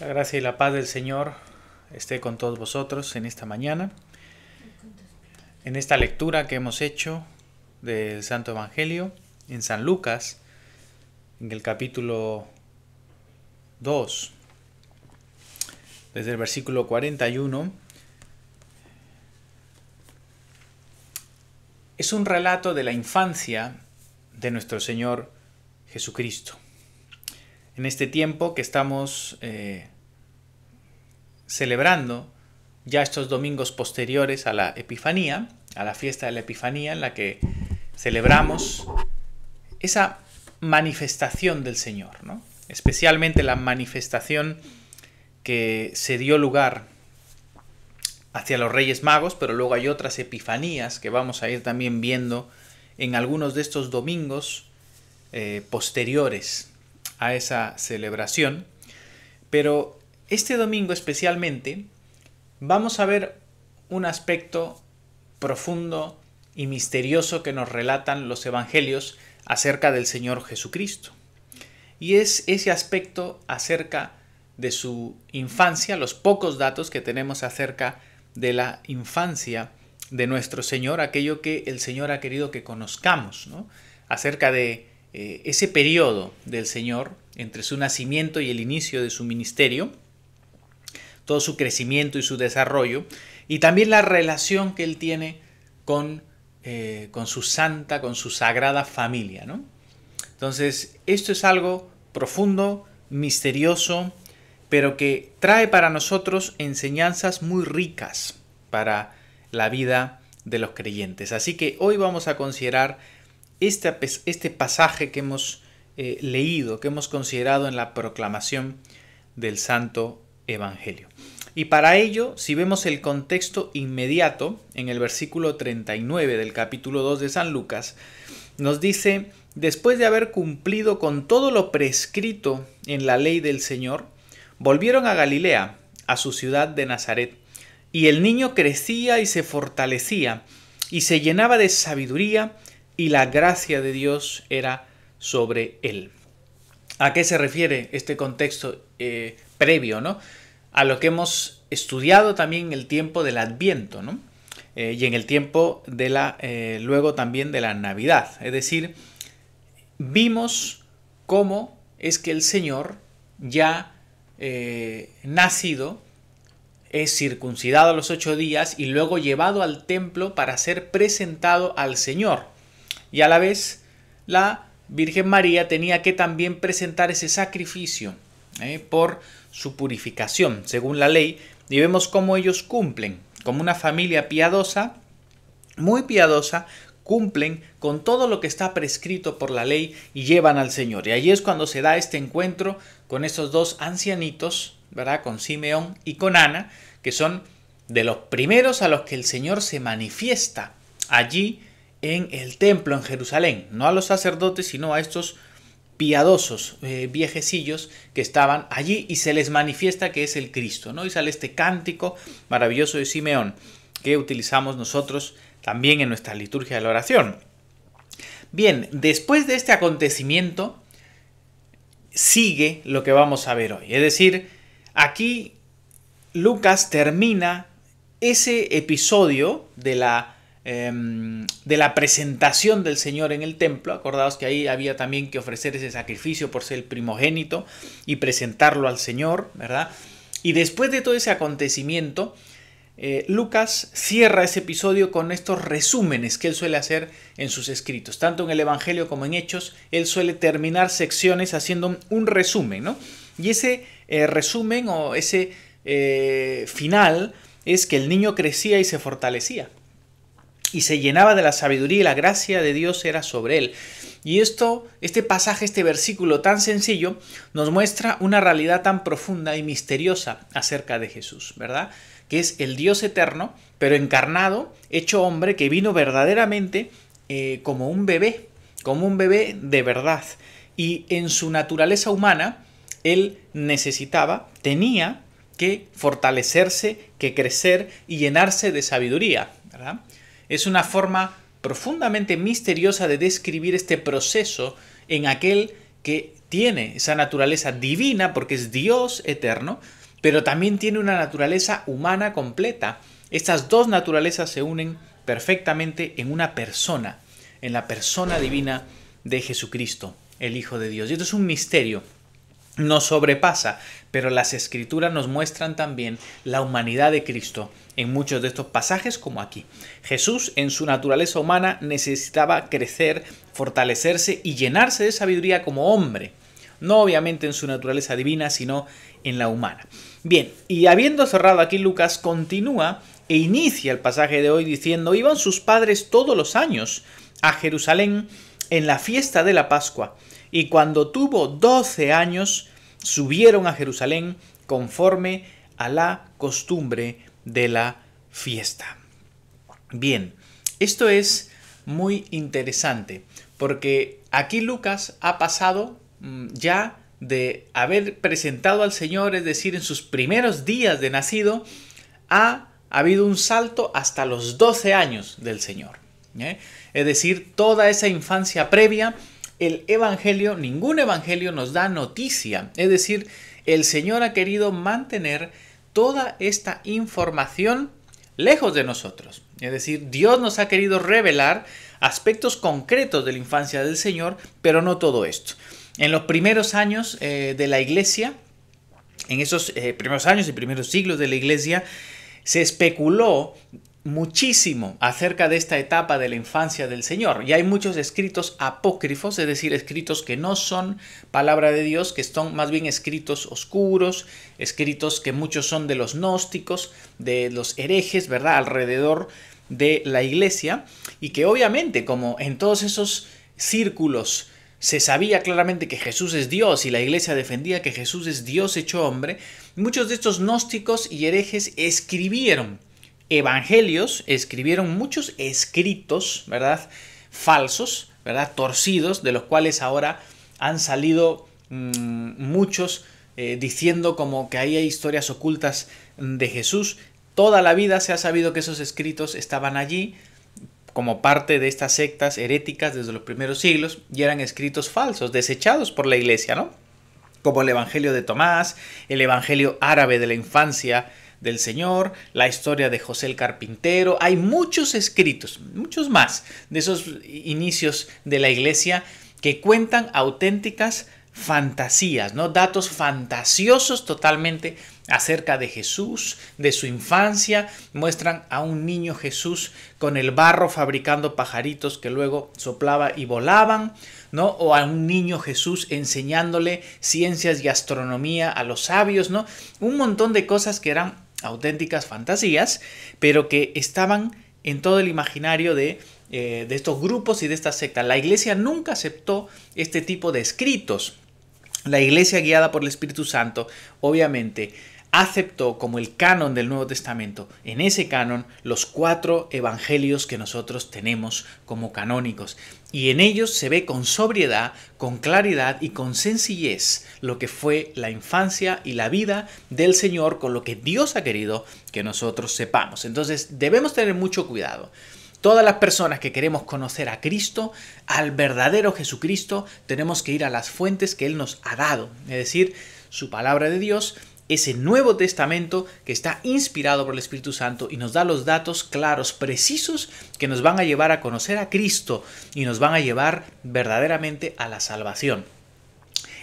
La gracia y la paz del Señor esté con todos vosotros en esta mañana, en esta lectura que hemos hecho del Santo Evangelio en San Lucas, en el capítulo 2, desde el versículo 41. Es un relato de la infancia de nuestro Señor Jesucristo. En este tiempo que estamos celebrando ya estos domingos posteriores a la Epifanía, a la fiesta de la Epifanía, en la que celebramos esa manifestación del Señor, ¿no? Especialmente la manifestación que se dio lugar hacia los Reyes Magos, pero luego hay otras epifanías que vamos a ir también viendo en algunos de estos domingos posteriores a esa celebración. Pero este domingo especialmente vamos a ver un aspecto profundo y misterioso que nos relatan los evangelios acerca del Señor Jesucristo. Y es ese aspecto acerca de su infancia, los pocos datos que tenemos acerca de la infancia de nuestro Señor, aquello que el Señor ha querido que conozcamos, ¿no? Acerca de ese periodo del Señor entre su nacimiento y el inicio de su ministerio, todo su crecimiento y su desarrollo, y también la relación que Él tiene con su santa, con su sagrada familia, ¿no? Entonces, esto es algo profundo, misterioso, pero que trae para nosotros enseñanzas muy ricas para la vida de los creyentes. Así que hoy vamos a considerar este pasaje que hemos leído, que hemos considerado en la proclamación del Santo Evangelio. Y para ello, si vemos el contexto inmediato, en el versículo 39 del capítulo 2 de San Lucas, nos dice: después de haber cumplido con todo lo prescrito en la ley del Señor, volvieron a Galilea, a su ciudad de Nazaret, y el niño crecía y se fortalecía, y se llenaba de sabiduría, y la gracia de Dios era sobre él. ¿A qué se refiere este contexto previo, ¿no? A lo que hemos estudiado también en el tiempo del Adviento, ¿no? Y en el tiempo de luego también de la Navidad. Es decir, vimos cómo es que el Señor ya nacido, es circuncidado a los 8 días y luego llevado al templo para ser presentado al Señor. Y a la vez la Virgen María tenía que también presentar ese sacrificio por su purificación, según la ley. Y vemos cómo ellos cumplen, como una familia piadosa, muy piadosa, cumplen con todo lo que está prescrito por la ley y llevan al Señor. Y allí es cuando se da este encuentro con estos dos ancianitos, ¿verdad? Con Simeón y con Ana, que son de los primeros a los que el Señor se manifiesta allí en el templo en Jerusalén. No a los sacerdotes, sino a estos piadosos viejecillos que estaban allí, y se les manifiesta que es el Cristo, ¿no? Y sale este cántico maravilloso de Simeón que utilizamos nosotros también en nuestra liturgia de la oración. Bien, después de este acontecimiento sigue lo que vamos a ver hoy. Es decir, aquí Lucas termina ese episodio de la presentación del Señor en el templo. Acordaos que ahí había también que ofrecer ese sacrificio por ser el primogénito y presentarlo al Señor, ¿verdad? Y después de todo ese acontecimiento, Lucas cierra ese episodio con estos resúmenes que él suele hacer en sus escritos. Tanto en el Evangelio como en Hechos, él suele terminar secciones haciendo un resumen, ¿no? Y ese resumen o ese final es que el niño crecía y se fortalecía, y se llenaba de la sabiduría, y la gracia de Dios era sobre él. Y este pasaje, este versículo tan sencillo, nos muestra una realidad tan profunda y misteriosa acerca de Jesús, ¿verdad? Que es el Dios eterno, pero encarnado, hecho hombre, que vino verdaderamente como un bebé de verdad. Y en su naturaleza humana, él tenía que fortalecerse, que crecer y llenarse de sabiduría, ¿verdad? Es una forma profundamente misteriosa de describir este proceso en aquel que tiene esa naturaleza divina porque es Dios eterno, pero también tiene una naturaleza humana completa. Estas dos naturalezas se unen perfectamente en una persona, en la persona divina de Jesucristo, el Hijo de Dios. Y esto es un misterio, nos sobrepasa, pero las Escrituras nos muestran también la humanidad de Cristo en muchos de estos pasajes como aquí. Jesús en su naturaleza humana necesitaba crecer, fortalecerse y llenarse de sabiduría como hombre, no obviamente en su naturaleza divina, sino en la humana. Bien, y habiendo cerrado aquí, Lucas continúa e inicia el pasaje de hoy diciendo: iban sus padres todos los años a Jerusalén en la fiesta de la Pascua, y cuando tuvo 12 años subieron a Jerusalén conforme a la costumbre de la fiesta. Bien, esto es muy interesante porque aquí Lucas ha pasado ya de haber presentado al Señor, es decir, en sus primeros días de nacido, ha habido un salto hasta los 12 años del Señor. Es decir, toda esa infancia previa, el Evangelio, ningún Evangelio nos da noticia. Es decir, el Señor ha querido mantener toda esta información lejos de nosotros. Es decir, Dios nos ha querido revelar aspectos concretos de la infancia del Señor, pero no todo esto. En los primeros años de la Iglesia, en esos primeros años y primeros siglos de la Iglesia, se especuló muchísimo acerca de esta etapa de la infancia del Señor. Y hay muchos escritos apócrifos, es decir, escritos que no son palabra de Dios, que son más bien escritos oscuros, escritos que muchos son de los gnósticos, de los herejes, ¿verdad?, alrededor de la Iglesia, y que obviamente, como en todos esos círculos se sabía claramente que Jesús es Dios y la Iglesia defendía que Jesús es Dios hecho hombre, muchos de estos gnósticos y herejes escribieron evangelios, escribieron muchos escritos, ¿verdad?, falsos, ¿verdad?, torcidos, de los cuales ahora han salido muchos diciendo como que ahí hay historias ocultas de Jesús. Toda la vida se ha sabido que esos escritos estaban allí como parte de estas sectas heréticas desde los primeros siglos y eran escritos falsos, desechados por la Iglesia, ¿no? Como el Evangelio de Tomás, el Evangelio árabe de la infancia del Señor, la historia de José el Carpintero. Hay muchos escritos, muchos más, de esos inicios de la Iglesia que cuentan auténticas fantasías, ¿no?, datos fantasiosos totalmente acerca de Jesús, de su infancia. Muestran a un niño Jesús con el barro fabricando pajaritos que luego soplaba y volaban, ¿no?, o a un niño Jesús enseñándole ciencias y astronomía a los sabios, ¿no? Un montón de cosas que eran auténticas fantasías, pero que estaban en todo el imaginario de estos grupos y de estas sectas. La Iglesia nunca aceptó este tipo de escritos. La Iglesia, guiada por el Espíritu Santo, obviamente aceptó como el canon del Nuevo Testamento, en ese canon, los 4 evangelios que nosotros tenemos como canónicos. Y en ellos se ve con sobriedad, con claridad y con sencillez lo que fue la infancia y la vida del Señor, con lo que Dios ha querido que nosotros sepamos. Entonces debemos tener mucho cuidado. Todas las personas que queremos conocer a Cristo, al verdadero Jesucristo, tenemos que ir a las fuentes que Él nos ha dado, es decir, su palabra de Dios, ese Nuevo Testamento que está inspirado por el Espíritu Santo y nos da los datos claros, precisos, que nos van a llevar a conocer a Cristo y nos van a llevar verdaderamente a la salvación.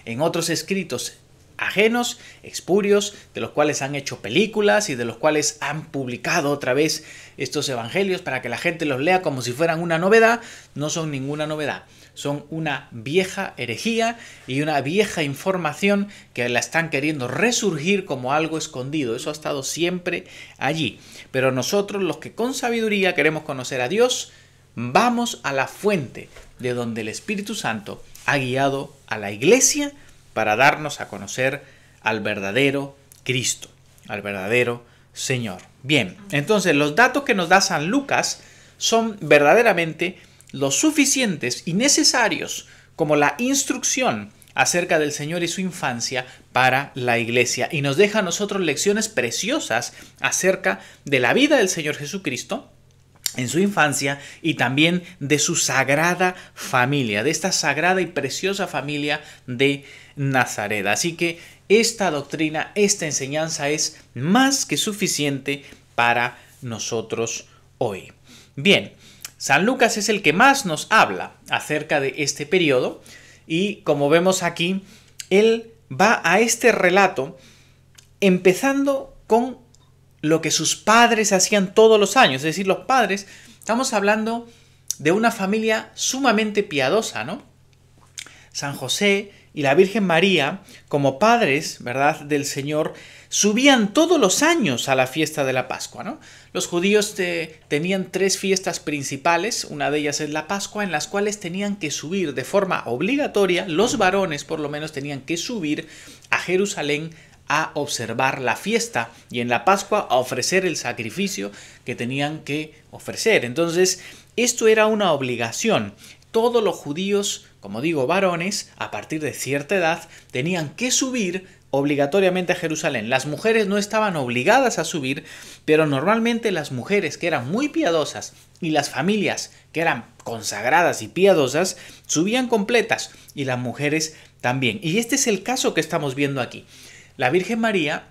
En otros escritos ajenos, espurios, de los cuales han hecho películas y de los cuales han publicado otra vez estos evangelios para que la gente los lea como si fueran una novedad, no son ninguna novedad. Son una vieja herejía y una vieja información que la están queriendo resurgir como algo escondido. Eso ha estado siempre allí. Pero nosotros, los que con sabiduría queremos conocer a Dios, vamos a la fuente de donde el Espíritu Santo ha guiado a la Iglesia para darnos a conocer al verdadero Cristo, al verdadero Señor. Bien, entonces los datos que nos da San Lucas son verdaderamente los suficientes y necesarios como la instrucción acerca del Señor y su infancia para la Iglesia. Y nos deja a nosotros lecciones preciosas acerca de la vida del Señor Jesucristo, en su infancia y también de su sagrada familia, de esta sagrada y preciosa familia de Nazaret. Así que esta doctrina, esta enseñanza es más que suficiente para nosotros hoy. Bien, San Lucas es el que más nos habla acerca de este periodo y como vemos aquí, él va a este relato empezando con lo que sus padres hacían todos los años. Es decir, los padres, estamos hablando de una familia sumamente piadosa, ¿no? San José y la Virgen María, como padres, ¿verdad?, del Señor, subían todos los años a la fiesta de la Pascua, ¿no? Los judíos tenían 3 fiestas principales, una de ellas es la Pascua, en las cuales tenían que subir de forma obligatoria, los varones por lo menos tenían que subir a Jerusalén a observar la fiesta y en la Pascua a ofrecer el sacrificio que tenían que ofrecer. Entonces, esto era una obligación. Todos los judíos, como digo, varones, a partir de cierta edad, tenían que subir obligatoriamente a Jerusalén. Las mujeres no estaban obligadas a subir, pero normalmente las mujeres que eran muy piadosas y las familias que eran consagradas y piadosas subían completas y las mujeres también. Y este es el caso que estamos viendo aquí. La Virgen María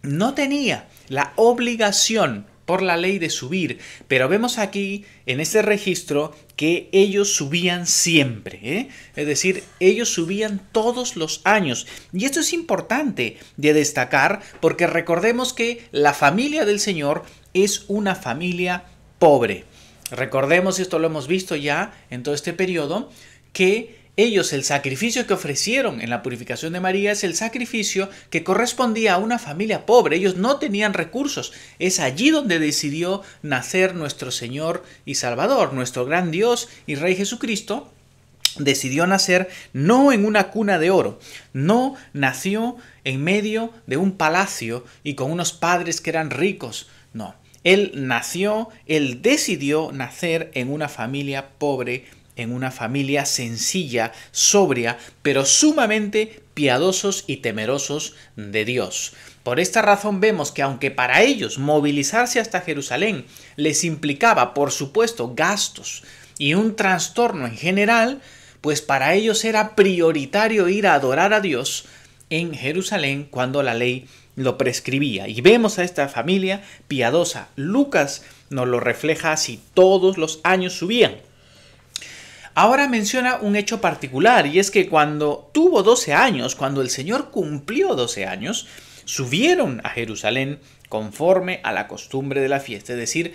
no tenía la obligación por la ley de subir, pero vemos aquí en este registro que ellos subían siempre, ¿eh? Es decir, ellos subían todos los años. Y esto es importante de destacar porque recordemos que la familia del Señor es una familia pobre. Recordemos, esto lo hemos visto ya en todo este periodo, que ellos, el sacrificio que ofrecieron en la purificación de María es el sacrificio que correspondía a una familia pobre. Ellos no tenían recursos. Es allí donde decidió nacer nuestro Señor y Salvador, nuestro gran Dios y Rey Jesucristo. Decidió nacer no en una cuna de oro, no nació en medio de un palacio y con unos padres que eran ricos, no. Él decidió nacer en una familia pobre, en una familia sencilla, sobria, pero sumamente piadosos y temerosos de Dios. Por esta razón vemos que aunque para ellos movilizarse hasta Jerusalén les implicaba, por supuesto, gastos y un trastorno en general, pues para ellos era prioritario ir a adorar a Dios en Jerusalén cuando la ley lo prescribía. Y vemos a esta familia piadosa. Lucas nos lo refleja así, todos los años subían. Ahora menciona un hecho particular y es que cuando tuvo 12 años, cuando el Señor cumplió 12 años, subieron a Jerusalén conforme a la costumbre de la fiesta, es decir,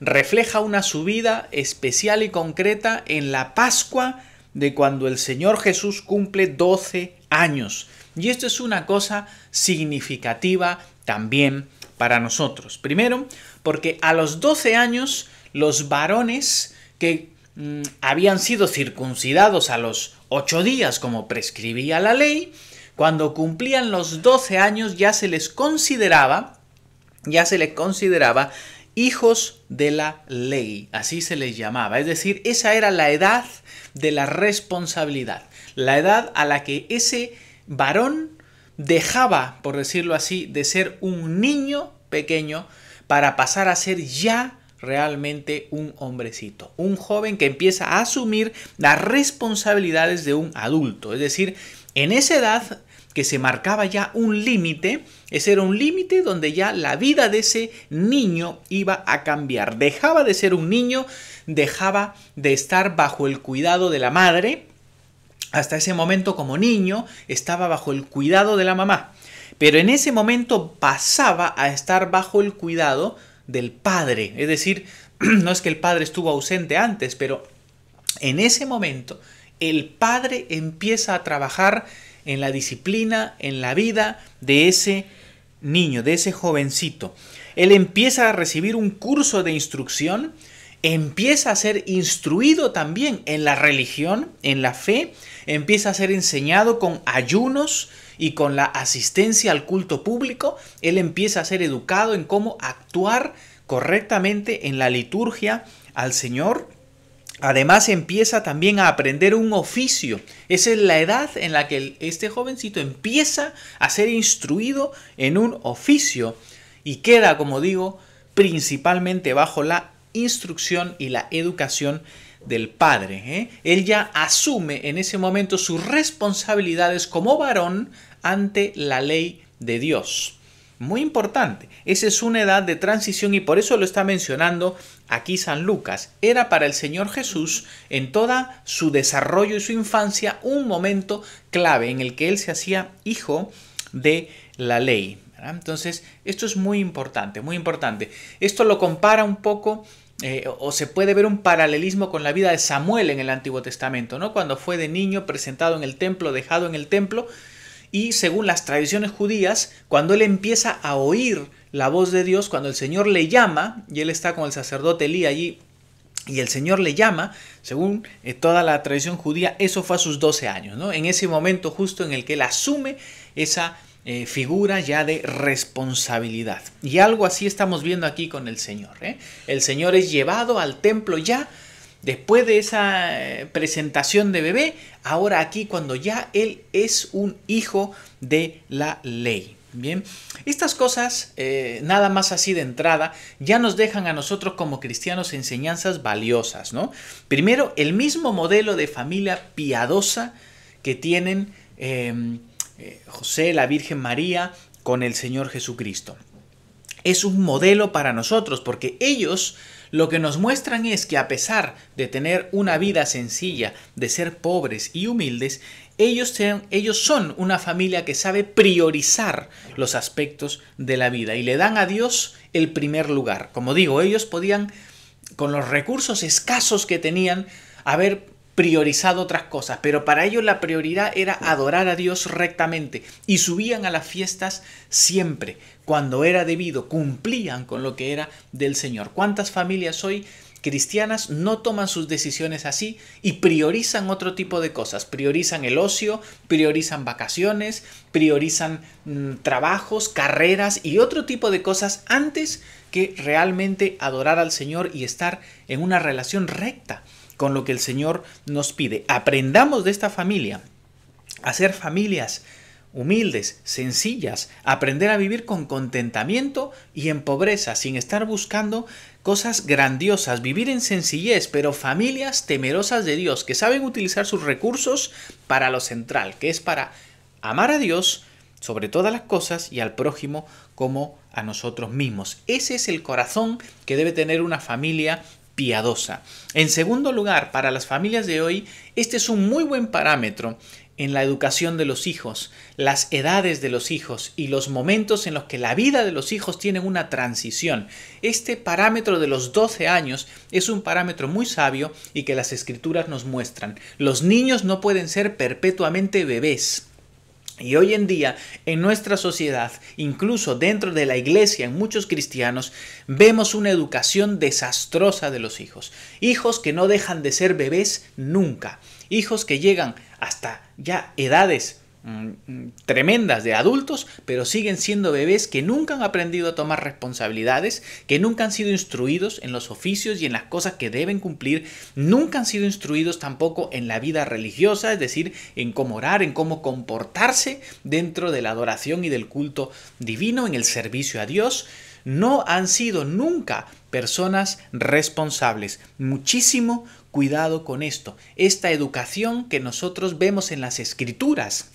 refleja una subida especial y concreta en la Pascua de cuando el Señor Jesús cumple 12 años. Y esto es una cosa significativa también para nosotros. Primero, porque a los 12 años los varones que habían sido circuncidados a los 8 días como prescribía la ley, cuando cumplían los 12 años ya se les consideraba hijos de la ley, así se les llamaba. Es decir, esa era la edad de la responsabilidad, la edad a la que ese varón dejaba, por decirlo así, de ser un niño pequeño para pasar a ser ya realmente un hombrecito, un joven que empieza a asumir las responsabilidades de un adulto. Es decir, en esa edad que se marcaba ya un límite, ese era un límite donde ya la vida de ese niño iba a cambiar. Dejaba de ser un niño, dejaba de estar bajo el cuidado de la madre. Hasta ese momento como niño estaba bajo el cuidado de la mamá, pero en ese momento pasaba a estar bajo el cuidado del padre. Es decir, no es que el padre estuvo ausente antes, pero en ese momento el padre empieza a trabajar en la disciplina, en la vida de ese niño, de ese jovencito. Él empieza a recibir un curso de instrucción, empieza a ser instruido también en la religión, en la fe, empieza a ser enseñado con ayunos y con la asistencia al culto público. Él empieza a ser educado en cómo actuar correctamente en la liturgia al Señor. Además empieza también a aprender un oficio. Esa es la edad en la que este jovencito empieza a ser instruido en un oficio y queda, como digo, principalmente bajo la instrucción y la educación del padre, ¿eh? Él ya asume en ese momento sus responsabilidades como varón ante la ley de Dios. Muy importante. Esa es una edad de transición y por eso lo está mencionando aquí San Lucas. Era para el Señor Jesús en toda su desarrollo y su infancia un momento clave en el que Él se hacía hijo de la ley, ¿verdad? Entonces, esto es muy importante, muy importante. Esto lo compara un poco o se puede ver un paralelismo con la vida de Samuel en el Antiguo Testamento, ¿no? Cuando fue de niño presentado en el templo, dejado en el templo. Y según las tradiciones judías, cuando él empieza a oír la voz de Dios, cuando el Señor le llama, y él está con el sacerdote Elí allí, y el Señor le llama, según toda la tradición judía, eso fue a sus 12 años, ¿no? En ese momento justo en el que él asume esa figura ya de responsabilidad. Y algo así estamos viendo aquí con el Señor, ¿eh? El Señor es llevado al templo ya, después de esa presentación de bebé, ahora aquí cuando ya él es un hijo de la ley. Bien, estas cosas, nada más así de entrada, ya nos dejan a nosotros como cristianos enseñanzas valiosas, ¿no? Primero, el mismo modelo de familia piadosa que tienen José, la Virgen María, con el Señor Jesucristo. Es un modelo para nosotros porque ellos lo que nos muestran es que a pesar de tener una vida sencilla, de ser pobres y humildes, ellos son una familia que sabe priorizar los aspectos de la vida y le dan a Dios el primer lugar. Como digo, ellos podían, con los recursos escasos que tenían, haber priorizado otras cosas, pero para ellos la prioridad era adorar a Dios rectamente y subían a las fiestas siempre, cuando era debido, cumplían con lo que era del Señor. ¿Cuántas familias hoy cristianas no toman sus decisiones así y priorizan otro tipo de cosas? Priorizan el ocio, priorizan vacaciones, priorizan trabajos, carreras y otro tipo de cosas antes que realmente adorar al Señor y estar en una relación recta con lo que el Señor nos pide. Aprendamos de esta familia a ser familias humildes, sencillas, aprender a vivir con contentamiento y en pobreza, sin estar buscando cosas grandiosas, vivir en sencillez, pero familias temerosas de Dios, que saben utilizar sus recursos para lo central, que es para amar a Dios sobre todas las cosas y al prójimo como a nosotros mismos. Ese es el corazón que debe tener una familia piadosa. En segundo lugar, para las familias de hoy, este es un muy buen parámetro en la educación de los hijos, las edades de los hijos y los momentos en los que la vida de los hijos tienen una transición. Este parámetro de los 12 años es un parámetro muy sabio y que las escrituras nos muestran. Los niños no pueden ser perpetuamente bebés. Y hoy en día, en nuestra sociedad, incluso dentro de la iglesia, en muchos cristianos, vemos una educación desastrosa de los hijos. Hijos que no dejan de ser bebés nunca. Hijos que llegan hasta ya edades tremendas de adultos, pero siguen siendo bebés que nunca han aprendido a tomar responsabilidades, que nunca han sido instruidos en los oficios y en las cosas que deben cumplir, nunca han sido instruidos tampoco en la vida religiosa, es decir, en cómo orar, en cómo comportarse dentro de la adoración y del culto divino, en el servicio a Dios. No han sido nunca personas responsables. Muchísimo cuidado con esto. Esta educación que nosotros vemos en las Escrituras,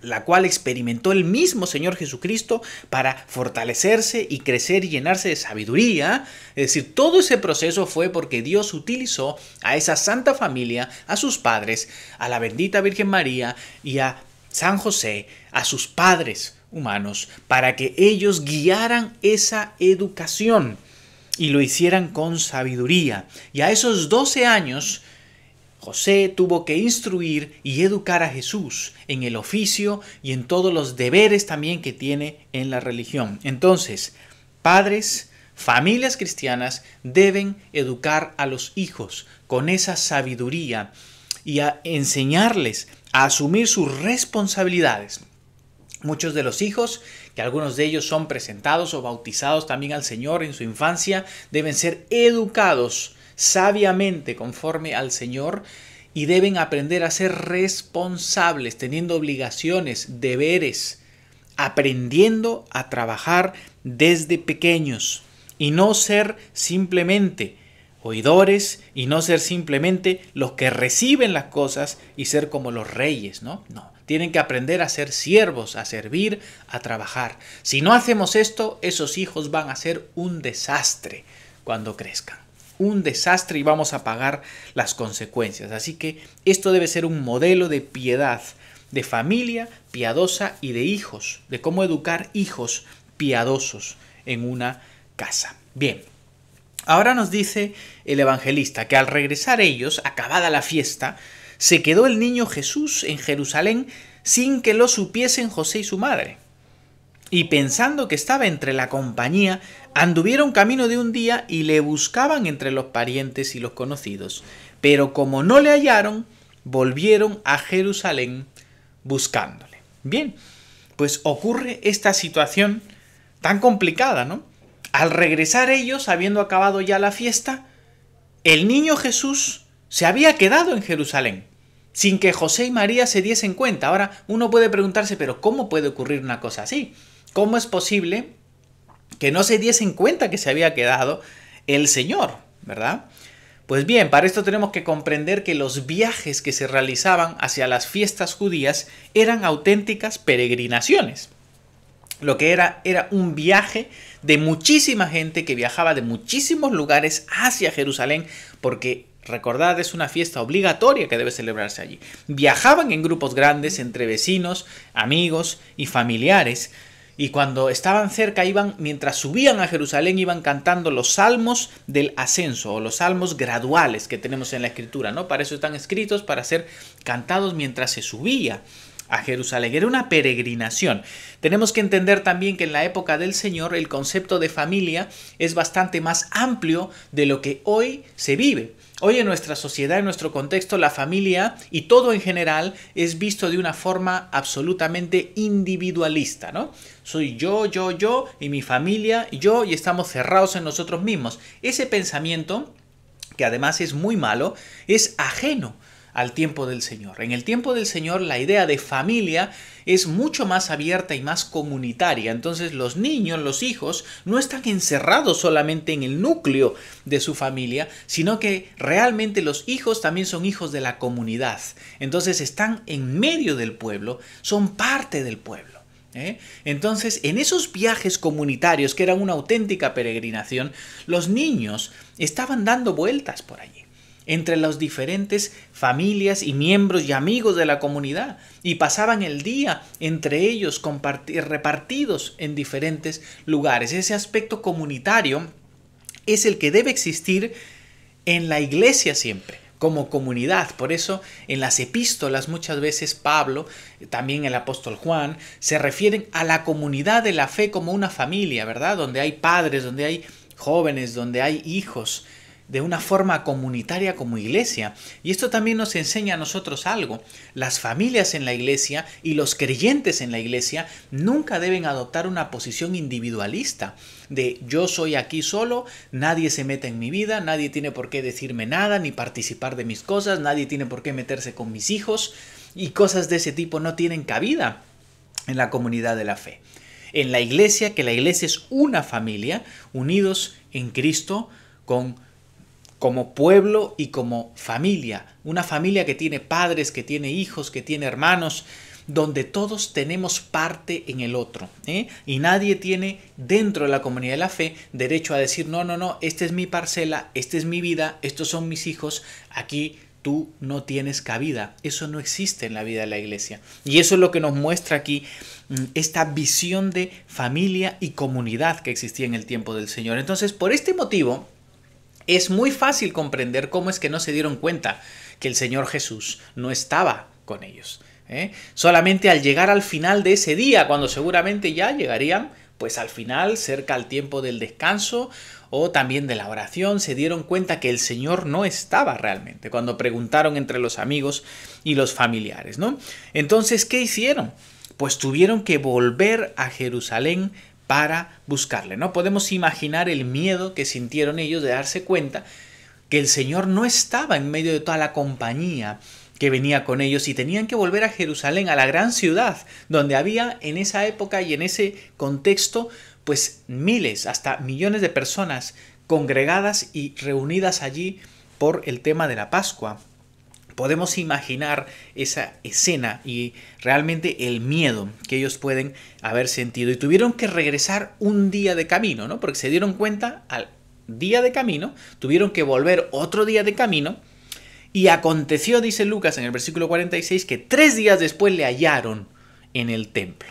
la cual experimentó el mismo Señor Jesucristo para fortalecerse y crecer y llenarse de sabiduría. Es decir, todo ese proceso fue porque Dios utilizó a esa santa familia, a sus padres, a la bendita Virgen María y a San José, a sus padres humanos, para que ellos guiaran esa educación y lo hicieran con sabiduría. Y a esos 12 años, José tuvo que instruir y educar a Jesús en el oficio y en todos los deberes también que tiene en la religión. Entonces, padres, familias cristianas deben educar a los hijos con esa sabiduría y a enseñarles a asumir sus responsabilidades. Muchos de los hijos, que algunos de ellos son presentados o bautizados también al Señor en su infancia, deben ser educados sabiamente conforme al Señor y deben aprender a ser responsables, teniendo obligaciones, deberes, aprendiendo a trabajar desde pequeños. y no ser simplemente oidores y no ser simplemente los que reciben las cosas y ser como los reyes, ¿no? No, tienen que aprender a ser siervos, a servir, a trabajar. Si no hacemos esto, esos hijos van a ser un desastre cuando crezcan. Un desastre y vamos a pagar las consecuencias. Así que esto debe ser un modelo de piedad, de familia piadosa y de hijos, de cómo educar hijos piadosos en una casa. Bien, ahora nos dice el evangelista que al regresar ellos, acabada la fiesta, se quedó el niño Jesús en Jerusalén sin que lo supiesen José y su madre. Y pensando que estaba entre la compañía, anduvieron camino de un día y le buscaban entre los parientes y los conocidos. Pero como no le hallaron, volvieron a Jerusalén buscándole. Bien, pues ocurre esta situación tan complicada, ¿no? Al regresar ellos, habiendo acabado ya la fiesta, el niño Jesús se había quedado en Jerusalén, sin que José y María se diesen cuenta. Ahora uno puede preguntarse, pero ¿cómo puede ocurrir una cosa así? ¿Cómo es posible que no se diesen cuenta que se había quedado el Señor, ¿verdad? Pues bien, para esto tenemos que comprender que los viajes que se realizaban hacia las fiestas judías eran auténticas peregrinaciones. Lo que era un viaje de muchísima gente que viajaba de muchísimos lugares hacia Jerusalén, porque recordad, es una fiesta obligatoria que debe celebrarse allí. Viajaban en grupos grandes entre vecinos, amigos y familiares. Y cuando estaban cerca, mientras subían a Jerusalén, iban cantando los salmos del ascenso o los salmos graduales que tenemos en la Escritura, ¿no? Para eso están escritos, para ser cantados mientras se subía a Jerusalén. Era una peregrinación. Tenemos que entender también que en la época del Señor el concepto de familia es bastante más amplio de lo que hoy se vive. Hoy en nuestra sociedad, en nuestro contexto, la familia y todo en general es visto de una forma absolutamente individualista, ¿no? Soy yo y mi familia, yo, y estamos cerrados en nosotros mismos. Ese pensamiento, que además es muy malo, es ajeno al tiempo del Señor. En el tiempo del Señor la idea de familia es mucho más abierta y más comunitaria. Entonces los niños, los hijos, no están encerrados solamente en el núcleo de su familia, sino que realmente los hijos también son hijos de la comunidad. Entonces están en medio del pueblo, son parte del pueblo. Entonces, en esos viajes comunitarios, que eran una auténtica peregrinación, los niños estaban dando vueltas por allí, entre las diferentes familias y miembros y amigos de la comunidad, y pasaban el día entre ellos repartidos en diferentes lugares. Ese aspecto comunitario es el que debe existir en la iglesia siempre, como comunidad. Por eso en las epístolas muchas veces Pablo, también el apóstol Juan, se refieren a la comunidad de la fe como una familia, ¿verdad? Donde hay padres, donde hay jóvenes, donde hay hijos, de una forma comunitaria como iglesia. Y esto también nos enseña a nosotros algo. Las familias en la iglesia y los creyentes en la iglesia nunca deben adoptar una posición individualista de yo soy aquí solo, nadie se mete en mi vida, nadie tiene por qué decirme nada ni participar de mis cosas, nadie tiene por qué meterse con mis hijos, y cosas de ese tipo no tienen cabida en la comunidad de la fe. En la iglesia, que la iglesia es una familia, unidos en Cristo como pueblo y como familia, una familia que tiene padres, que tiene hijos, que tiene hermanos, donde todos tenemos parte en el otro, y nadie tiene dentro de la comunidad de la fe derecho a decir no, esta es mi parcela, esta es mi vida, estos son mis hijos, aquí tú no tienes cabida. Eso no existe en la vida de la iglesia, y eso es lo que nos muestra aquí esta visión de familia y comunidad que existía en el tiempo del Señor. Entonces, por este motivo, es muy fácil comprender cómo es que no se dieron cuenta que el Señor Jesús no estaba con ellos. Solamente al llegar al final de ese día, cuando seguramente ya llegarían, pues al final, cerca al tiempo del descanso o también de la oración, se dieron cuenta que el Señor no estaba realmente, cuando preguntaron entre los amigos y los familiares, ¿no? Entonces, ¿qué hicieron? Pues tuvieron que volver a Jerusalén para buscarle, ¿no? Podemos imaginar el miedo que sintieron ellos de darse cuenta que el Señor no estaba en medio de toda la compañía que venía con ellos, y tenían que volver a Jerusalén, a la gran ciudad, donde había en esa época y en ese contexto pues miles, hasta millones de personas congregadas y reunidas allí por el tema de la Pascua. Podemos imaginar esa escena y realmente el miedo que ellos pueden haber sentido. Y tuvieron que regresar un día de camino, ¿no? Porque se dieron cuenta al día de camino, tuvieron que volver otro día de camino. Y aconteció, dice Lucas en el versículo 46, que 3 días después le hallaron en el templo,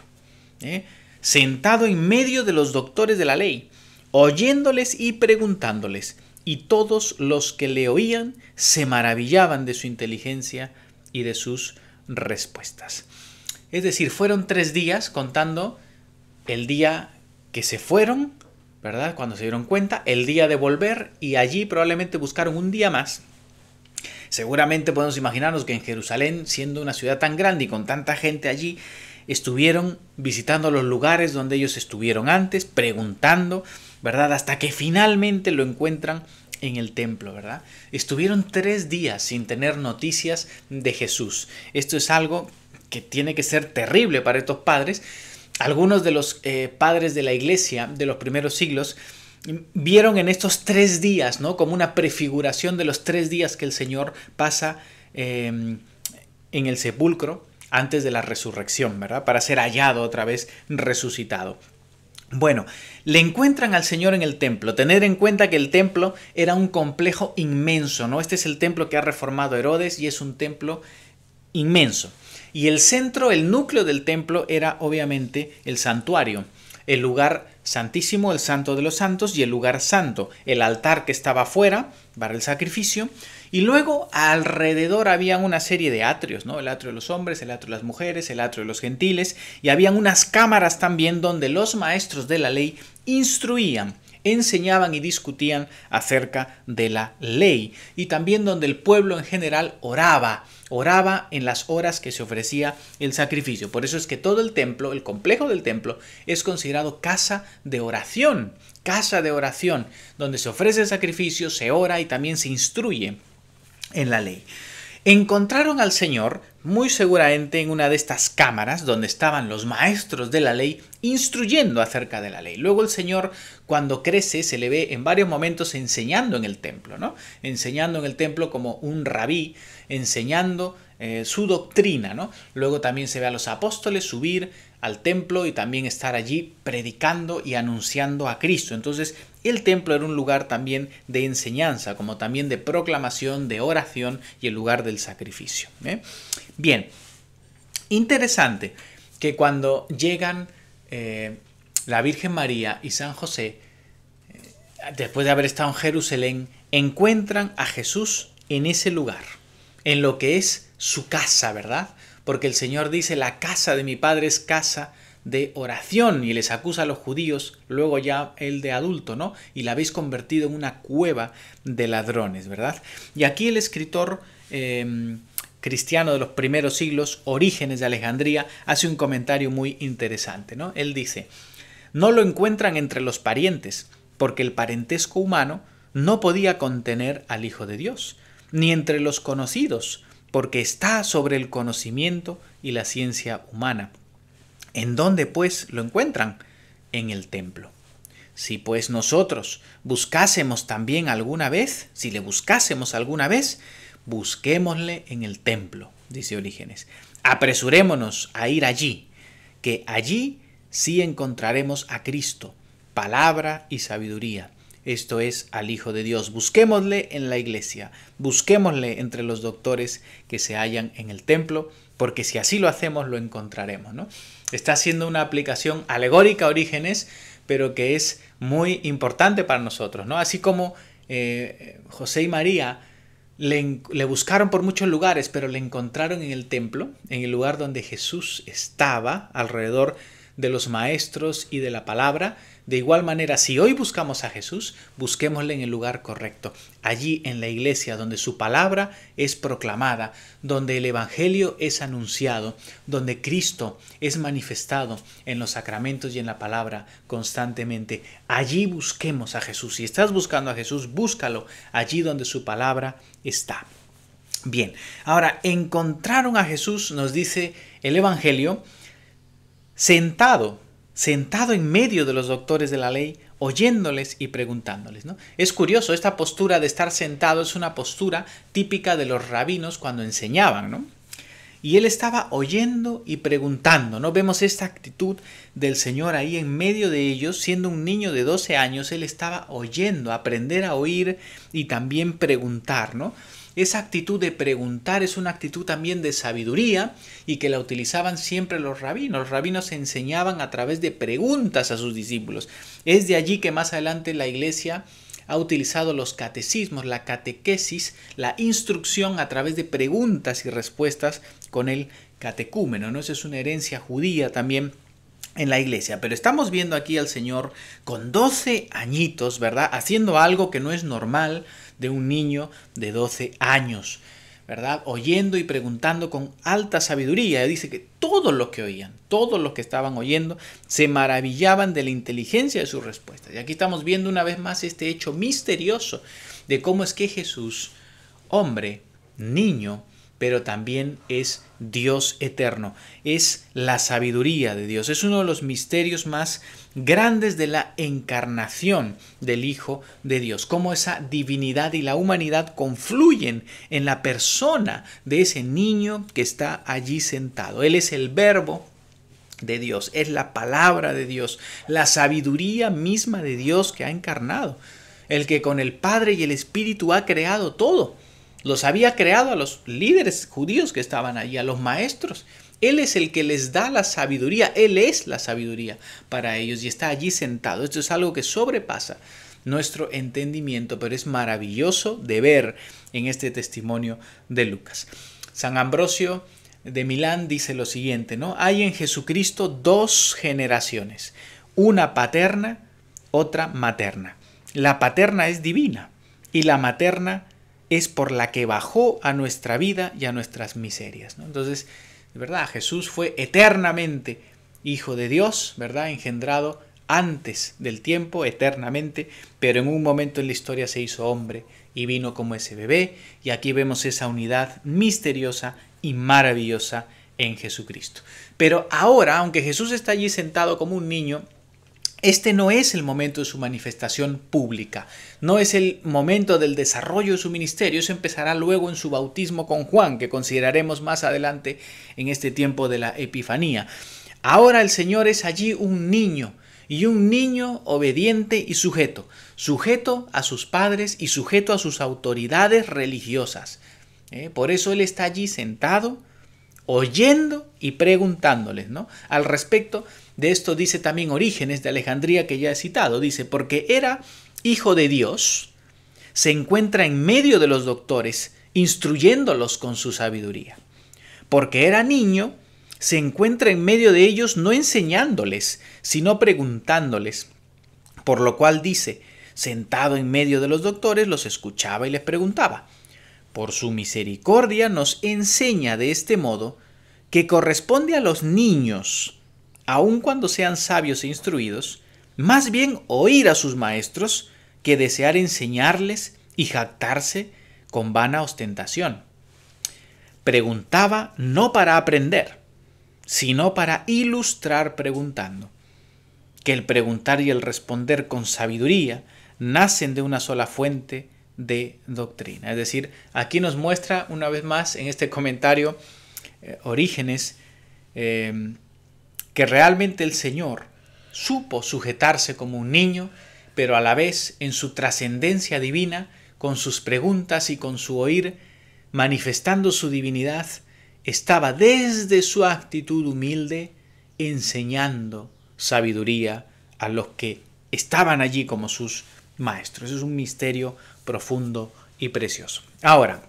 sentado en medio de los doctores de la ley, oyéndoles y preguntándoles. Y todos los que le oían se maravillaban de su inteligencia y de sus respuestas. Es decir, fueron 3 días contando el día que se fueron, ¿verdad? Cuando se dieron cuenta, el día de volver, y allí probablemente buscaron un día más. Seguramente podemos imaginarnos que en Jerusalén, siendo una ciudad tan grande y con tanta gente allí, estuvieron visitando los lugares donde ellos estuvieron antes, preguntando, ¿verdad? Hasta que finalmente lo encuentran en el templo, ¿verdad? Estuvieron 3 días sin tener noticias de Jesús. Esto es algo que tiene que ser terrible para estos padres. Algunos de los padres de la iglesia de los primeros siglos vieron en estos 3 días, ¿no?, como una prefiguración de los 3 días que el Señor pasa en el sepulcro antes de la resurrección, ¿verdad? Para ser hallado otra vez resucitado. Bueno, le encuentran al Señor en el templo. Tener en cuenta que el templo era un complejo inmenso, ¿no? Este es el templo que ha reformado Herodes y es un templo inmenso. Y el centro, el núcleo del templo era obviamente el santuario, el lugar santísimo, el santo de los santos, y el lugar santo, el altar que estaba afuera para el sacrificio. Y luego alrededor había una serie de atrios, ¿no? El atrio de los hombres, el atrio de las mujeres, el atrio de los gentiles, y habían unas cámaras también donde los maestros de la ley instruían, enseñaban y discutían acerca de la ley, y también donde el pueblo en general oraba en las horas que se ofrecía el sacrificio. Por eso es que todo el templo, el complejo del templo, es considerado casa de oración, donde se ofrece el sacrificio, se ora y también se instruye en la ley. Encontraron al Señor muy seguramente en una de estas cámaras donde estaban los maestros de la ley instruyendo acerca de la ley. Luego el Señor, cuando crece, se le ve en varios momentos enseñando en el templo, ¿no? Enseñando en el templo como un rabí, enseñando su doctrina, ¿no? Luego también se ve a los apóstoles subir al templo y también estar allí predicando y anunciando a Cristo. Entonces, el templo era un lugar también de enseñanza, como también de proclamación, de oración y el lugar del sacrificio. Bien, interesante que cuando llegan la Virgen María y San José, después de haber estado en Jerusalén, encuentran a Jesús en ese lugar, en lo que es su casa, ¿verdad? Porque el Señor dice, la casa de mi Padre es casa de oración, y les acusa a los judíos, luego ya él de adulto, ¿no? Y la habéis convertido en una cueva de ladrones, ¿verdad? Y aquí el escritor cristiano de los primeros siglos, Orígenes de Alejandría, hace un comentario muy interesante, ¿no? Él dice, no lo encuentran entre los parientes, porque el parentesco humano no podía contener al Hijo de Dios, ni entre los conocidos, porque está sobre el conocimiento y la ciencia humana. ¿En dónde, pues, lo encuentran? En el templo. Si pues nosotros buscásemos también alguna vez, si le buscásemos alguna vez, busquémosle en el templo, dice Orígenes. Apresurémonos a ir allí, que allí sí encontraremos a Cristo, palabra y sabiduría. Esto es, al Hijo de Dios. Busquémosle en la iglesia, busquémosle entre los doctores que se hallan en el templo, porque si así lo hacemos, lo encontraremos, ¿no? Está haciendo una aplicación alegórica a Orígenes, pero que es muy importante para nosotros, ¿no? Así como José y María le buscaron por muchos lugares, pero le encontraron en el templo, en el lugar donde Jesús estaba, alrededor de los maestros y de la palabra. De igual manera, si hoy buscamos a Jesús, busquémosle en el lugar correcto, allí en la iglesia donde su palabra es proclamada, donde el evangelio es anunciado, donde Cristo es manifestado en los sacramentos y en la palabra constantemente. Allí busquemos a Jesús. Si estás buscando a Jesús, búscalo allí donde su palabra está. Bien, ahora encontraron a Jesús, nos dice el evangelio, sentado sentado en medio de los doctores de la ley, oyéndoles y preguntándoles, ¿no? Es curioso, esta postura de estar sentado es una postura típica de los rabinos cuando enseñaban, ¿no? Y él estaba oyendo y preguntando, ¿no? Vemos esta actitud del Señor ahí en medio de ellos, siendo un niño de 12 años, él estaba oyendo, aprender a oír y también preguntar, ¿no? Esa actitud de preguntar es una actitud también de sabiduría y que la utilizaban siempre los rabinos. Los rabinos enseñaban a través de preguntas a sus discípulos. Es de allí que más adelante la Iglesia ha utilizado los catecismos, la catequesis, la instrucción a través de preguntas y respuestas con el catecúmeno, ¿no? Esa es una herencia judía también en la iglesia. Pero estamos viendo aquí al Señor con 12 añitos, ¿verdad? Haciendo algo que no es normal de un niño de 12 años, ¿verdad? Oyendo y preguntando con alta sabiduría. Dice que todos los que oían, todos los que estaban oyendo, se maravillaban de la inteligencia de sus respuestas. Y aquí estamos viendo una vez más este hecho misterioso de cómo es que Jesús, hombre, niño, pero también es Dios eterno, es la sabiduría de Dios. Es uno de los misterios más grandes de la encarnación del Hijo de Dios, cómo esa divinidad y la humanidad confluyen en la persona de ese niño que está allí sentado. Él es el Verbo de Dios, es la palabra de Dios, la sabiduría misma de Dios que ha encarnado, el que con el Padre y el Espíritu ha creado todo. Los había creado a los líderes judíos que estaban allí, a los maestros. Él es el que les da la sabiduría, Él es la sabiduría para ellos y está allí sentado. Esto es algo que sobrepasa nuestro entendimiento, pero es maravilloso de ver en este testimonio de Lucas. San Ambrosio de Milán dice lo siguiente, ¿no? Hay en Jesucristo dos generaciones, una paterna, otra materna. La paterna es divina y la materna es por la que bajó a nuestra vida y a nuestras miserias, ¿no? Entonces, de verdad, Jesús fue eternamente Hijo de Dios, ¿verdad? Engendrado antes del tiempo, eternamente, pero en un momento en la historia se hizo hombre y vino como ese bebé, y aquí vemos esa unidad misteriosa y maravillosa en Jesucristo. Pero ahora, aunque Jesús está allí sentado como un niño, este no es el momento de su manifestación pública, no es el momento del desarrollo de su ministerio, eso empezará luego en su bautismo con Juan, que consideraremos más adelante en este tiempo de la Epifanía. Ahora el Señor es allí un niño, y un niño obediente y sujeto a sus padres y sujeto a sus autoridades religiosas. Por eso Él está allí sentado, oyendo y preguntándoles, ¿no? Al respecto de esto dice también Orígenes de Alejandría, que ya he citado, dice, porque era hijo de Dios, se encuentra en medio de los doctores, instruyéndolos con su sabiduría. Porque era niño, se encuentra en medio de ellos no enseñándoles, sino preguntándoles. Por lo cual dice, sentado en medio de los doctores, los escuchaba y les preguntaba. Por su misericordia nos enseña de este modo que corresponde a los niños, aun cuando sean sabios e instruidos, más bien oír a sus maestros que desear enseñarles y jactarse con vana ostentación. Preguntaba no para aprender, sino para ilustrar preguntando. Que el preguntar y el responder con sabiduría nacen de una sola fuente de doctrina. Es decir, aquí nos muestra una vez más en este comentario Orígenes que realmente el Señor supo sujetarse como un niño, pero a la vez en su trascendencia divina, con sus preguntas y con su oír, manifestando su divinidad, estaba desde su actitud humilde enseñando sabiduría a los que estaban allí como sus maestros. Eso es un misterio profundo y precioso. Ahora,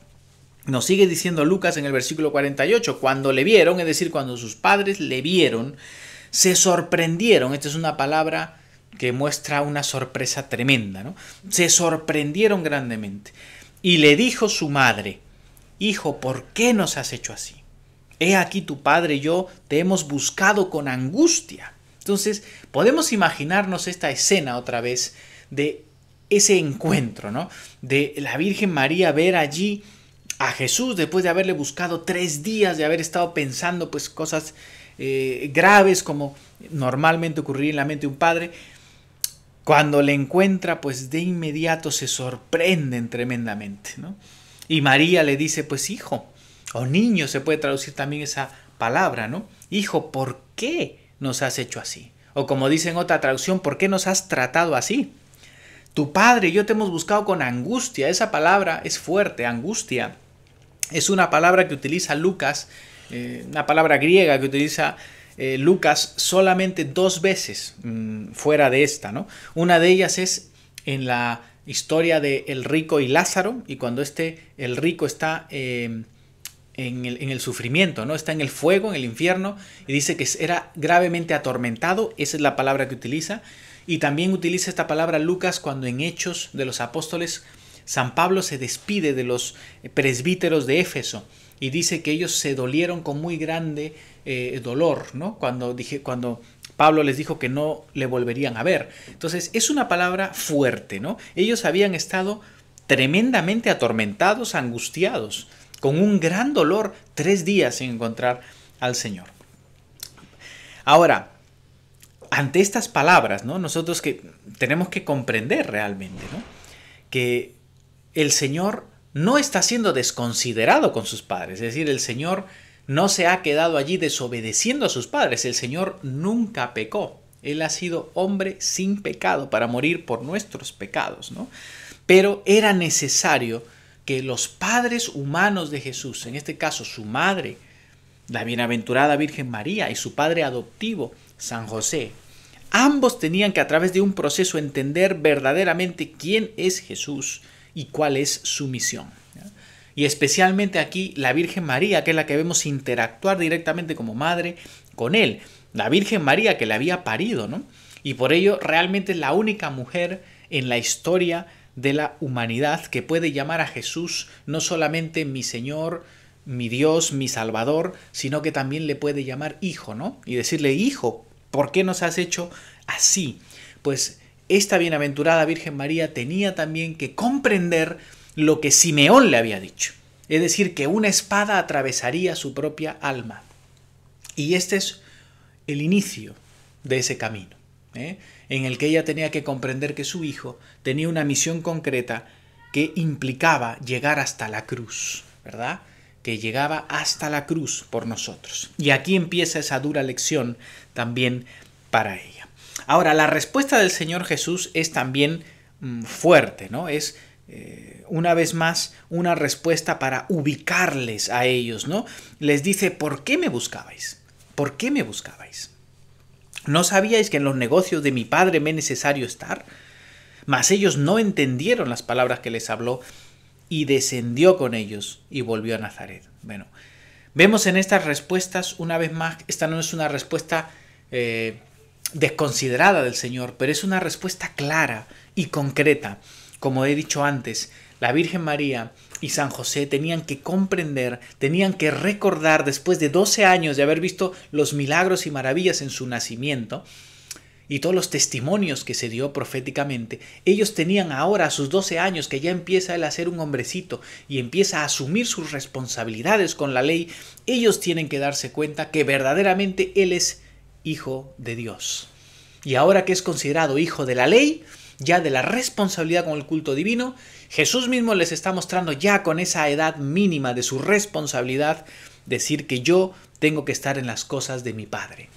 nos sigue diciendo Lucas en el versículo 48, cuando le vieron, es decir, cuando sus padres le vieron, se sorprendieron. Esta es una palabra que muestra una sorpresa tremenda, ¿no? Se sorprendieron grandemente. Y le dijo su madre, hijo, ¿por qué nos has hecho así? He aquí tu padre y yo te hemos buscado con angustia. Entonces, podemos imaginarnos esta escena otra vez de ese encuentro, ¿no? De la Virgen María ver allí a Jesús después de haberle buscado 3 días, de haber estado pensando pues cosas graves como normalmente ocurriría en la mente de un padre. Cuando le encuentra, pues de inmediato se sorprenden tremendamente, ¿no? Y María le dice, pues hijo, o niño, se puede traducir también esa palabra, ¿no? Hijo, ¿por qué nos has hecho así? O como dice en otra traducción, ¿por qué nos has tratado así? Tu padre y yo te hemos buscado con angustia. Esa palabra es fuerte, angustia. Es una palabra que utiliza Lucas, una palabra griega que utiliza Lucas solamente 2 veces fuera de esta, ¿no? Una de ellas es en la historia de el rico y Lázaro, y cuando el rico está en el sufrimiento, ¿no? Está en el fuego, en el infierno, y dice que era gravemente atormentado. Esa es la palabra que utiliza. Y también utiliza esta palabra Lucas cuando en Hechos de los Apóstoles San Pablo se despide de los presbíteros de Éfeso y dice que ellos se dolieron con muy grande dolor, ¿no? Cuando Pablo les dijo que no le volverían a ver. Entonces es una palabra fuerte, ¿no? Ellos habían estado tremendamente atormentados, angustiados, con un gran dolor, 3 días sin encontrar al Señor. Ahora, ante estas palabras, ¿no? Nosotros que tenemos que comprender realmente, ¿no? Que el Señor no está siendo desconsiderado con sus padres, es decir, el Señor no se ha quedado allí desobedeciendo a sus padres, el Señor nunca pecó, Él ha sido hombre sin pecado para morir por nuestros pecados, ¿no? Pero era necesario que los padres humanos de Jesús, en este caso su madre, la bienaventurada Virgen María, y su padre adoptivo, San José, ambos tenían que a través de un proceso entender verdaderamente quién es Jesús y cuál es su misión. Y especialmente aquí la Virgen María, que es la que vemos interactuar directamente como madre con él. La Virgen María que le había parido, ¿no? Y por ello realmente es la única mujer en la historia de la humanidad que puede llamar a Jesús no solamente mi Señor, mi Dios, mi Salvador, sino que también le puede llamar hijo, ¿no? Y decirle, hijo, ¿por qué nos has hecho así? Pues esta bienaventurada Virgen María tenía también que comprender lo que Simeón le había dicho. Es decir, que una espada atravesaría su propia alma. Y este es el inicio de ese camino, en el que ella tenía que comprender que su hijo tenía una misión concreta que implicaba llegar hasta la cruz, ¿verdad? Que llegaba hasta la cruz por nosotros. Y aquí empieza esa dura lección también para ella. Ahora, la respuesta del Señor Jesús es también fuerte, ¿no? Es una vez más una respuesta para ubicarles a ellos, ¿no? Les dice, ¿por qué me buscabais? ¿Por qué me buscabais? ¿No sabíais que en los negocios de mi Padre me es necesario estar? Mas ellos no entendieron las palabras que les habló y descendió con ellos y volvió a Nazaret. Bueno, vemos en estas respuestas, una vez más, esta no es una respuesta desconsiderada del Señor, pero es una respuesta clara y concreta. Como he dicho antes, la Virgen María y San José tenían que comprender, tenían que recordar, después de 12 años de haber visto los milagros y maravillas en su nacimiento, y todos los testimonios que se dio proféticamente, ellos tenían ahora a sus 12 años que ya empieza él a ser un hombrecito y empieza a asumir sus responsabilidades con la ley, ellos tienen que darse cuenta que verdaderamente él es hijo de Dios. Y ahora que es considerado hijo de la ley, ya de la responsabilidad con el culto divino, Jesús mismo les está mostrando ya con esa edad mínima de su responsabilidad, decir que yo tengo que estar en las cosas de mi Padre.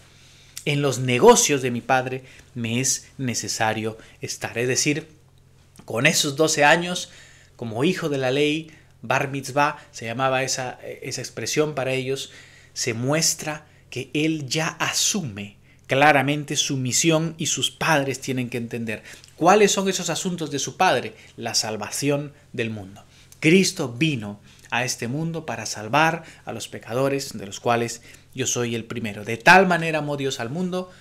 En los negocios de mi Padre me es necesario estar. Es decir, con esos 12 años, como hijo de la ley, Bar Mitzvah, se llamaba esa expresión para ellos, se muestra que él ya asume claramente su misión y sus padres tienen que entender. ¿Cuáles son esos asuntos de su Padre? La salvación del mundo. Cristo vino a este mundo para salvar a los pecadores, de los cuales yo soy el primero. De tal manera amó Dios al mundo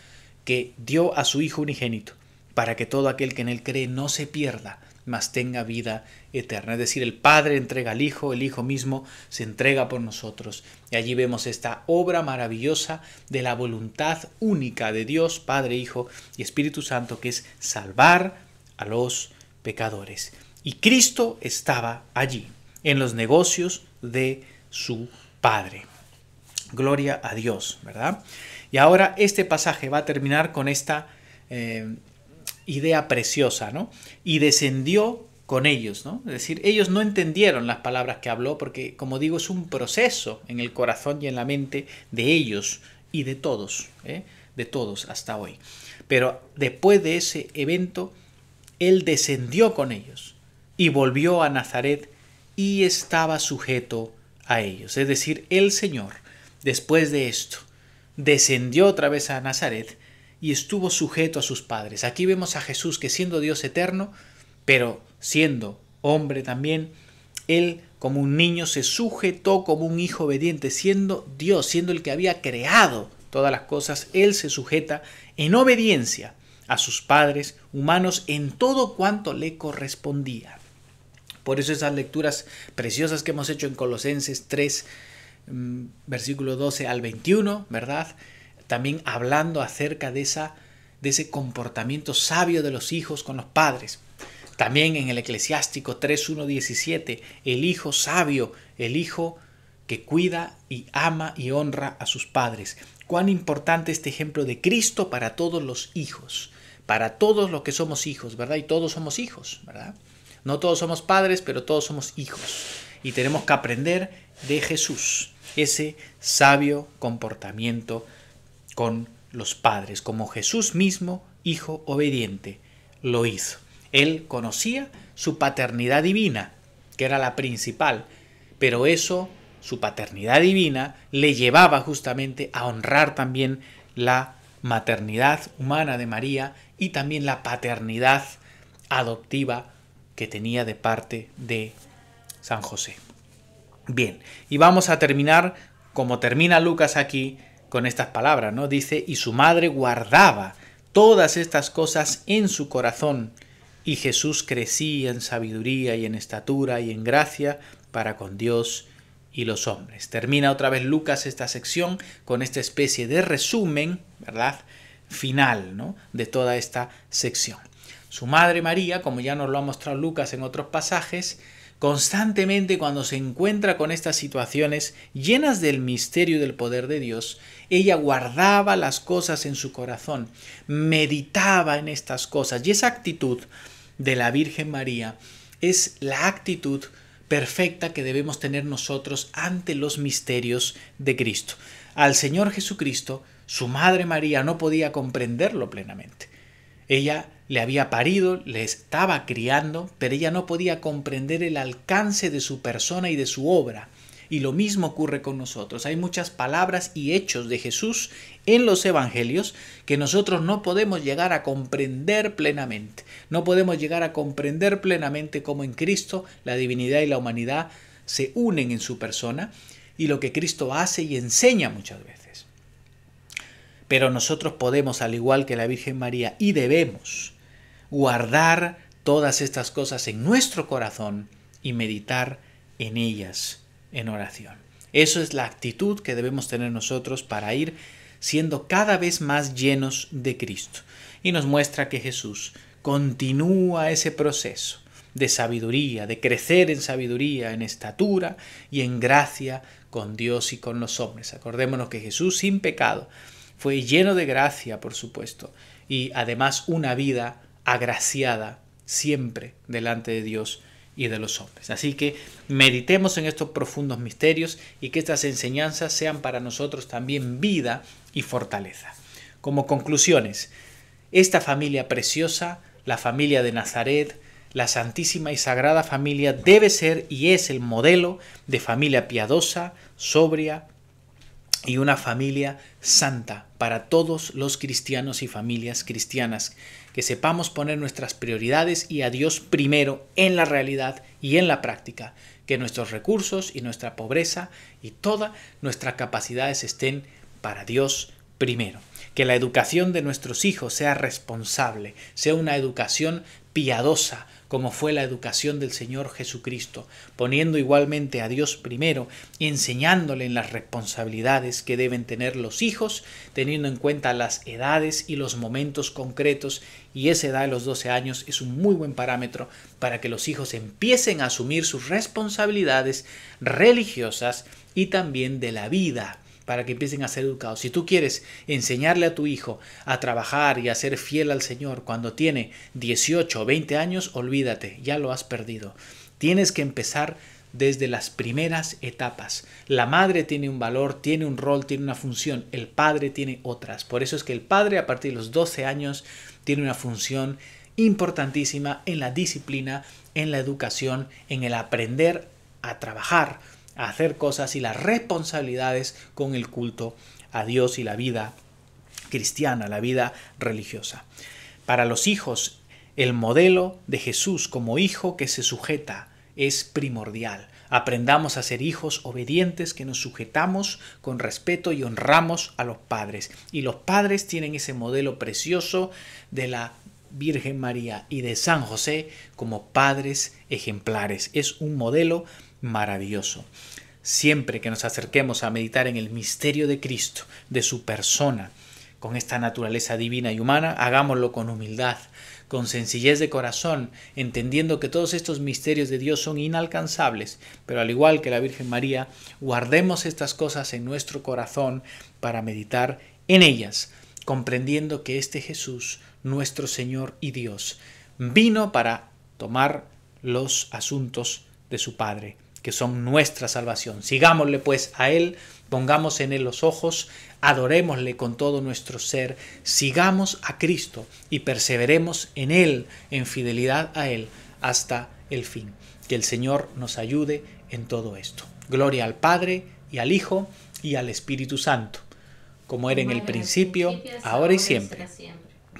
que dio a su Hijo unigénito, para que todo aquel que en él cree no se pierda, mas tenga vida eterna. Es decir, el Padre entrega al Hijo, el Hijo mismo se entrega por nosotros. Y allí vemos esta obra maravillosa de la voluntad única de Dios, Padre, Hijo y Espíritu Santo, que es salvar a los pecadores. Y Cristo estaba allí, en los negocios de su Padre. Gloria a Dios, ¿verdad? Y ahora este pasaje va a terminar con esta idea preciosa, ¿no? Y descendió con ellos, ¿no? Es decir, ellos no entendieron las palabras que habló porque, como digo, es un proceso en el corazón y en la mente de ellos y de todos hasta hoy. Pero después de ese evento, él descendió con ellos y volvió a Nazaret y estaba sujeto a ellos. Es decir, el Señor, después de esto, descendió otra vez a Nazaret y estuvo sujeto a sus padres. Aquí vemos a Jesús que siendo Dios eterno, pero siendo hombre también, él como un niño se sujetó como un hijo obediente, siendo Dios, siendo el que había creado todas las cosas, él se sujeta en obediencia a sus padres humanos en todo cuanto le correspondía. Por eso esas lecturas preciosas que hemos hecho en Colosenses 3, versículo 12 al 21, ¿verdad? También hablando acerca de ese comportamiento sabio de los hijos con los padres. También en el Eclesiástico 3, 1, 17, el hijo sabio, el hijo que cuida y ama y honra a sus padres. Cuán importante este ejemplo de Cristo para todos los hijos, para todos los que somos hijos, ¿verdad? Y todos somos hijos, ¿verdad? No todos somos padres, pero todos somos hijos. Y tenemos que aprender de Jesús, ese sabio comportamiento con los padres, como Jesús mismo, hijo obediente, lo hizo. Él conocía su paternidad divina, que era la principal, pero eso, su paternidad divina, le llevaba justamente a honrar también la maternidad humana de María y también la paternidad adoptiva que tenía de parte de San José. Bien, y vamos a terminar como termina Lucas aquí con estas palabras, ¿no? Dice, y su madre guardaba todas estas cosas en su corazón, y Jesús crecía en sabiduría y en estatura y en gracia para con Dios y los hombres. Termina otra vez Lucas esta sección con esta especie de resumen, ¿verdad?, final, ¿no?, de toda esta sección. Su madre María, como ya nos lo ha mostrado Lucas en otros pasajes, constantemente cuando se encuentra con estas situaciones llenas del misterio y del poder de Dios, ella guardaba las cosas en su corazón, meditaba en estas cosas, y esa actitud de la Virgen María es la actitud perfecta que debemos tener nosotros ante los misterios de Cristo. Al Señor Jesucristo, su madre María no podía comprenderlo plenamente. Ella le había parido, le estaba criando, pero ella no podía comprender el alcance de su persona y de su obra. Y lo mismo ocurre con nosotros. Hay muchas palabras y hechos de Jesús en los evangelios que nosotros no podemos llegar a comprender plenamente. No podemos llegar a comprender plenamente cómo en Cristo la divinidad y la humanidad se unen en su persona y lo que Cristo hace y enseña muchas veces. Pero nosotros podemos, al igual que la Virgen María, y debemos guardar todas estas cosas en nuestro corazón y meditar en ellas en oración. Eso es la actitud que debemos tener nosotros para ir siendo cada vez más llenos de Cristo. Y nos muestra que Jesús continúa ese proceso de sabiduría, de crecer en sabiduría, en estatura y en gracia con Dios y con los hombres. Acordémonos que Jesús sin pecado fue lleno de gracia, por supuesto, y además una vida agraciada siempre delante de Dios y de los hombres. Así que meditemos en estos profundos misterios y que estas enseñanzas sean para nosotros también vida y fortaleza. Como conclusiones, esta familia preciosa, la familia de Nazaret, la Santísima y Sagrada Familia, debe ser y es el modelo de familia piadosa, sobria y una familia santa para todos los cristianos y familias cristianas, que sepamos poner nuestras prioridades y a Dios primero en la realidad y en la práctica, que nuestros recursos y nuestra pobreza y todas nuestras capacidades estén para Dios primero. Que la educación de nuestros hijos sea responsable, sea una educación piadosa, como fue la educación del Señor Jesucristo, poniendo igualmente a Dios primero y enseñándole en las responsabilidades que deben tener los hijos, teniendo en cuenta las edades y los momentos concretos, y esa edad de los 12 años es un muy buen parámetro para que los hijos empiecen a asumir sus responsabilidades religiosas y también de la vida, para que empiecen a ser educados. Si tú quieres enseñarle a tu hijo a trabajar y a ser fiel al Señor cuando tiene 18 o 20 años, olvídate, ya lo has perdido. Tienes que empezar desde las primeras etapas. La madre tiene un valor, tiene un rol, tiene una función. El padre tiene otras. Por eso es que el padre a partir de los 12 años tiene una función importantísima en la disciplina, en la educación, en el aprender a trabajar, a hacer cosas y las responsabilidades con el culto a Dios y la vida cristiana, la vida religiosa. Para los hijos, el modelo de Jesús como hijo que se sujeta es primordial. Aprendamos a ser hijos obedientes, que nos sujetamos con respeto y honramos a los padres. Y los padres tienen ese modelo precioso de la Virgen María y de San José como padres ejemplares. Es un modelo maravilloso. Siempre que nos acerquemos a meditar en el misterio de Cristo, de su persona, con esta naturaleza divina y humana, hagámoslo con humildad, con sencillez de corazón, entendiendo que todos estos misterios de Dios son inalcanzables, pero al igual que la Virgen María, guardemos estas cosas en nuestro corazón para meditar en ellas, comprendiendo que este Jesús, nuestro Señor y Dios, vino para tomar los asuntos de su Padre, que son nuestra salvación. Sigámosle pues a Él, pongamos en Él los ojos, adorémosle con todo nuestro ser, sigamos a Cristo y perseveremos en Él, en fidelidad a Él, hasta el fin. Que el Señor nos ayude en todo esto. Gloria al Padre, y al Hijo, y al Espíritu Santo, como era en el principio, ahora y siempre,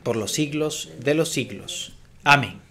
por los siglos de los siglos. Amén.